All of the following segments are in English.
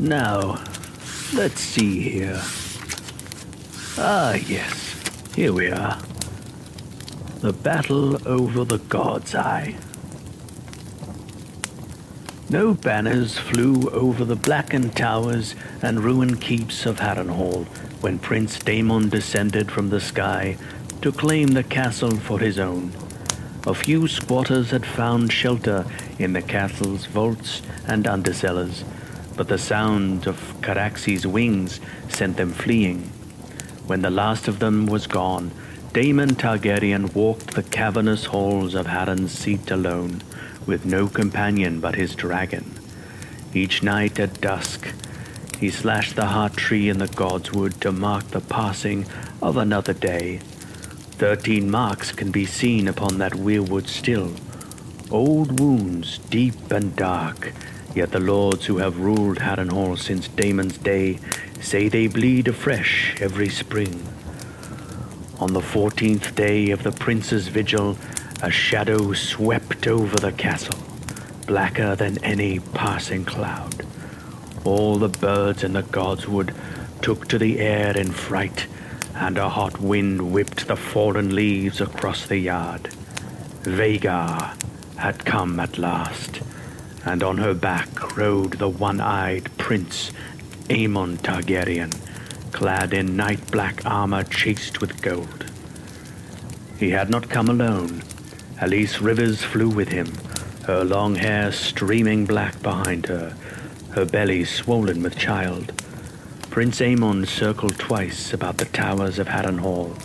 Now, let's see here. Ah, yes, here we are. The battle over the God's Eye. No banners flew over the blackened towers and ruined keeps of Harrenhal when Prince Daemon descended from the sky to claim the castle for his own. A few squatters had found shelter in the castle's vaults and undercellars, but the sound of Caraxes' wings sent them fleeing. When the last of them was gone, Daemon Targaryen walked the cavernous halls of Harren's seat alone, with no companion but his dragon. Each night at dusk, he slashed the heart tree in the godswood to mark the passing of another day. 13 marks can be seen upon that weirwood still, old wounds deep and dark, yet the lords who have ruled Harrenhal since Daemon's day say they bleed afresh every spring. On the 14th day of the prince's vigil, a shadow swept over the castle, blacker than any passing cloud. All the birds in the godswood took to the air in fright, and a hot wind whipped the fallen leaves across the yard. Vhagar had come at last, and on her back rode the one-eyed prince Aemond Targaryen, clad in night-black armor chased with gold. He had not come alone. Elise Rivers flew with him, her long hair streaming black behind her, her belly swollen with child. Prince Aemond circled twice about the towers of Harrenhal,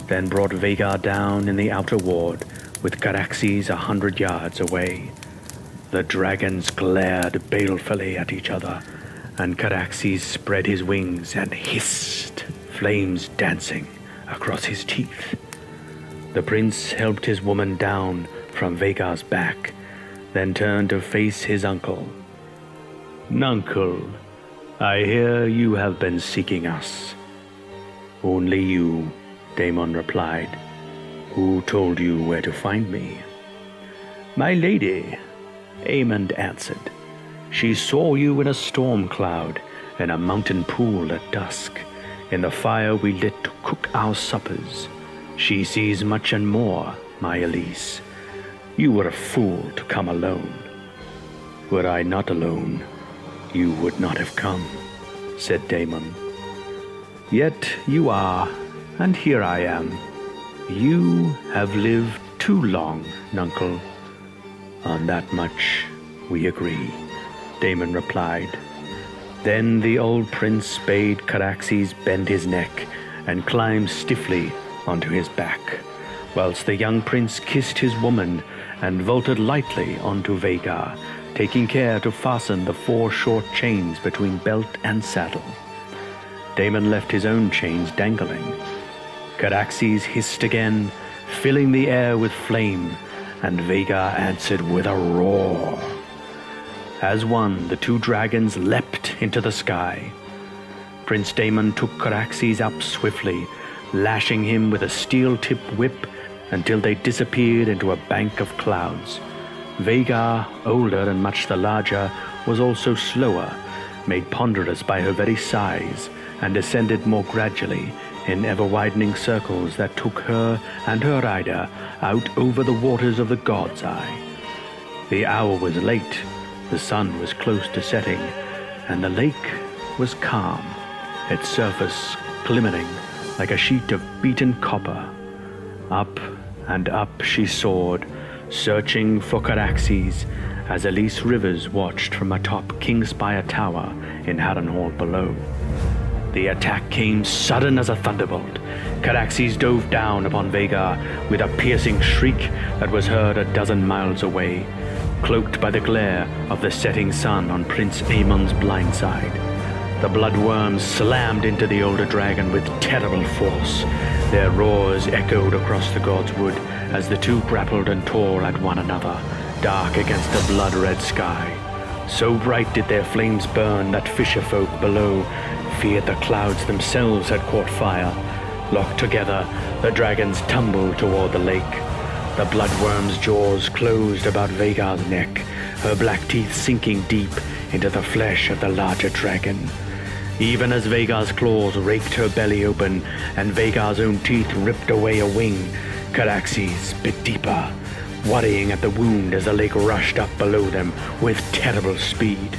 then brought Vhagar down in the outer ward, with Caraxes 100 yards away. The dragons glared balefully at each other, and Caraxes spread his wings and hissed, flames dancing across his teeth. The prince helped his woman down from Vhagar's back, then turned to face his uncle. "Nuncle, I hear you have been seeking us." "Only you," Daemon replied. "Who told you where to find me?" "My lady," Aemond answered. "She saw you in a storm cloud in a mountain pool at dusk, in the fire we lit to cook our suppers. She sees much and more, my Elise. You were a fool to come alone." "Were I not alone, you would not have come," said Daemon. "Yet you are, and here I am. You have lived too long, Nuncle." "On that much we agree," Daemon replied. Then the old prince bade Caraxes bend his neck and climb stiffly onto his back, whilst the young prince kissed his woman and vaulted lightly onto Vhagar, taking care to fasten the 4 short chains between belt and saddle. Daemon left his own chains dangling. Caraxes hissed again, filling the air with flame, and Vhagar answered with a roar. As one, the 2 dragons leapt into the sky. Prince Daemon took Caraxes up swiftly, lashing him with a steel-tipped whip until they disappeared into a bank of clouds. Vhagar, older and much the larger, was also slower, made ponderous by her very size, and descended more gradually in ever-widening circles that took her and her rider out over the waters of the God's Eye. The hour was late, the sun was close to setting, and the lake was calm, its surface glimmering like a sheet of beaten copper. Up and up she soared, searching for Caraxes, as Elise Rivers watched from atop Kingspire Tower in Harrenhal below. The attack came sudden as a thunderbolt. Caraxes dove down upon Vhagar with a piercing shriek that was heard a dozen miles away, cloaked by the glare of the setting sun on Prince Aemond's blind side. The bloodworms slammed into the older dragon with terrible force. Their roars echoed across the godswood as the 2 grappled and tore at one another, dark against the blood-red sky. So bright did their flames burn that fisher-folk below feared the clouds themselves had caught fire. Locked together, the dragons tumbled toward the lake. The bloodworm's jaws closed about Vhagar's neck, her black teeth sinking deep into the flesh of the larger dragon. Even as Vhagar's claws raked her belly open and Vhagar's own teeth ripped away a wing, Caraxes bit deeper, worrying at the wound as the lake rushed up below them with terrible speed.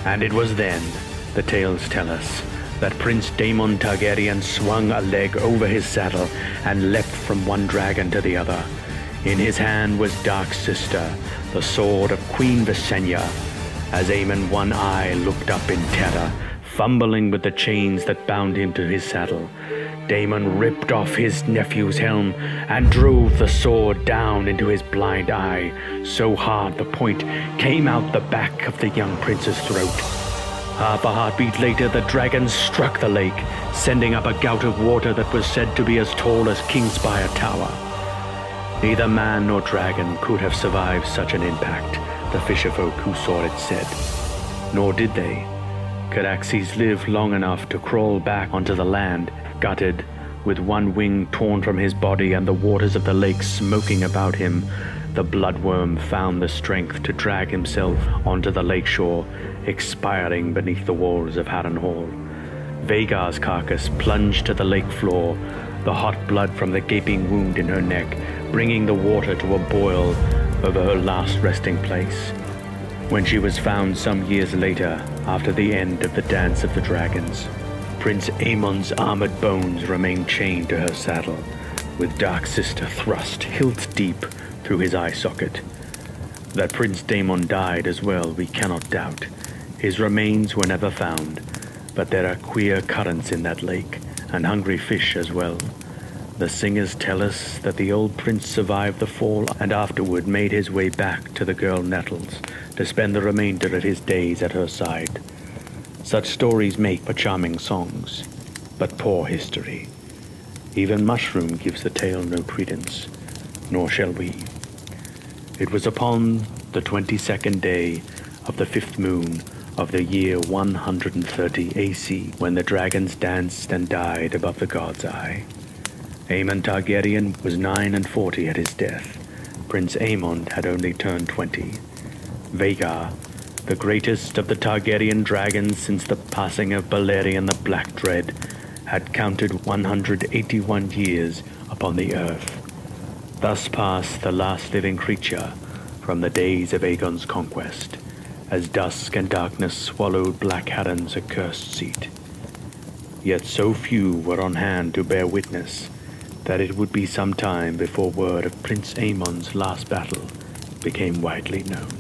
And it was then, the tales tell us, that Prince Daemon Targaryen swung a leg over his saddle and leapt from one dragon to the other. In his hand was Dark Sister, the sword of Queen Visenya. As Aemond One Eye looked up in terror, fumbling with the chains that bound him to his saddle, Daemon ripped off his nephew's helm and drove the sword down into his blind eye, so hard the point came out the back of the young prince's throat. Half a heartbeat later, the dragon struck the lake, sending up a gout of water that was said to be as tall as Kingspire Tower. Neither man nor dragon could have survived such an impact, the fisherfolk who saw it said. Nor did they. Caraxes lived long enough to crawl back onto the land, gutted, with one wing torn from his body and the waters of the lake smoking about him. The bloodworm found the strength to drag himself onto the lakeshore, expiring beneath the walls of Harrenhal. Vhagar's carcass plunged to the lake floor, the hot blood from the gaping wound in her neck, bringing the water to a boil over her last resting place. When she was found some years later, after the end of the Dance of the Dragons, Prince Aemond's armored bones remained chained to her saddle, with Dark Sister thrust hilt deep through his eye socket. That Prince Daemon died as well, we cannot doubt. His remains were never found, but there are queer currents in that lake, and hungry fish as well. The singers tell us that the old prince survived the fall and afterward made his way back to the girl Nettles to spend the remainder of his days at her side. Such stories make for charming songs, but poor history. Even Mushroom gives the tale no credence, nor shall we. It was upon the 22nd day of the 5th moon of the year 130 AC when the dragons danced and died above the god's eye. Aemond Targaryen was 49 at his death. Prince Aemond had only turned 20. Vhagar, the greatest of the Targaryen dragons since the passing of Balerion the Black Dread, had counted 181 years upon the earth. Thus passed the last living creature from the days of Aegon's conquest, as dusk and darkness swallowed Black Harren's accursed seat. Yet so few were on hand to bear witness that it would be some time before word of Prince Aemond's last battle became widely known.